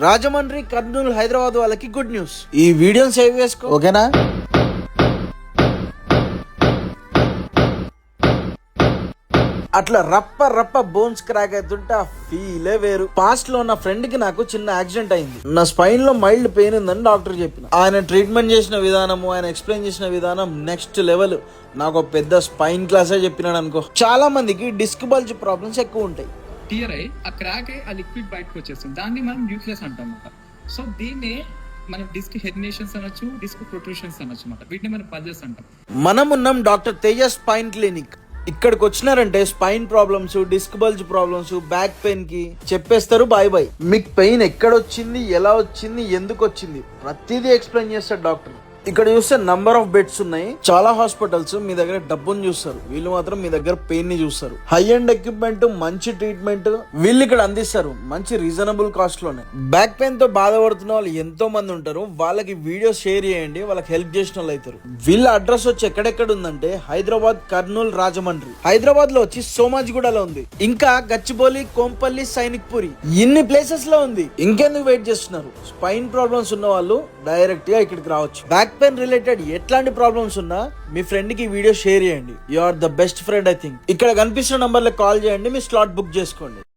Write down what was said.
రాజమండ్రి, కర్నూలు, హైదరాబాద్ వాళ్ళకి good news. ఈ వీడియోని సేవ్ చేసుకో, ఓకేనా? అట్లా రప్ప బోన్స్ క్రాక్ అవుతుంటే ఆ ఫీలే వేరు. పాస్ట్ లో నా ఫ్రెండ్ కి నాకు చిన్న యాక్సిడెంట్ అయింది. నా స్పైన్ లో మైల్డ్ పెయిన్ ఉందని డాక్టర్ చెప్పిన. ఆయన ట్రీట్మెంట్ చేసిన విధానము, ఆయన ఎక్స్ప్లెయిన్ చేసిన విధానం నెక్స్ట్ లెవెల్. నాకు పెద్ద స్పైన్ క్లాసే చెప్పినాడు అనుకో. చాలా మందికి డిస్క్ బల్జ్ ప్రాబ్లమ్స్ ఎక్కువ ఉంటాయి. టియర్ అయ్యి ఆ క్రాక్ అయ్యి ఆ లిక్విడ్ బయటకు వచ్చేస్తుంది. దాన్ని మనం న్యూక్లియస్ అంటాం అన్నమాట. సో దీన్నే మనం డిస్క్ హెర్నియేషన్స్ అనొచ్చు, డిస్క్ ప్రొట్రూషన్స్ అనొచ్చు అన్నమాట. వీటిని మనం పల్జెస్ అంటాం. మనం ఉన్నాం డాక్టర్ తేజ స్పైన్ క్లినిక్. ఇక్కడికి వచ్చినారంటే spine problems, disc bulge problems, back pain కి చెప్పేస్తారు బాయ్ బాయ్. మీకు పెయిన్ ఎక్కడొచ్చింది, ఎలా వచ్చింది, ఎందుకు వచ్చింది, ప్రతిదీ ఎక్స్ప్లెయిన్ చేస్తారు డాక్టర్. ఇక్కడ చూస్తే నంబర్ ఆఫ్ బెడ్స్ ఉన్నాయి. చాలా హాస్పిటల్స్ మీ దగ్గర డబ్బుని చూస్తారు, వీళ్ళు మాత్రం మీ దగ్గర పెయిన్ ని చూస్తారు. హై అండ్ ఎక్విప్మెంట్, మంచి ట్రీట్మెంట్ వీళ్ళు ఇక్కడ అందిస్తారు, మంచి రీజనబుల్ కాస్ట్ లోనే. బ్యాక్ పెయిన్ తో బాధపడుతున్న వాళ్ళు ఎంతో మంది ఉంటారు. వాళ్ళకి వీడియో షేర్ చేయండి, వాళ్ళకి హెల్ప్ చేసిన వాళ్ళు అవుతారు. వీళ్ళ అడ్రస్ వచ్చి ఎక్కడెక్కడ ఉందంటే హైదరాబాద్, కర్నూలు, రాజమండ్రి. హైదరాబాద్ లో వచ్చి సోమాజిగూడలో ఉంది, ఇంకా గచ్చిబౌలి, కోంపల్లి, సైనిక్ పూరి, ఇన్ని ప్లేసెస్ లో ఉంది. ఇంకెందుకు వెయిట్ చేస్తున్నారు? స్పైన్ ప్రాబ్లమ్స్ ఉన్న వాళ్ళు డైరెక్ట్ గా ఇక్కడికి రావచ్చు. బ్యాక్ పెయిన్ రిలేటెడ్ ఎట్లాంటి ప్రాబ్లమ్స్ ఉన్నా మీ ఫ్రెండ్ కి వీడియో షేర్ చేయండి. You are the best friend I think. ఇక్కడ కనిపిస్తున్న నంబర్ లో కాల్ చేయండి, మీ స్లాట్ బుక్ చేసుకోండి.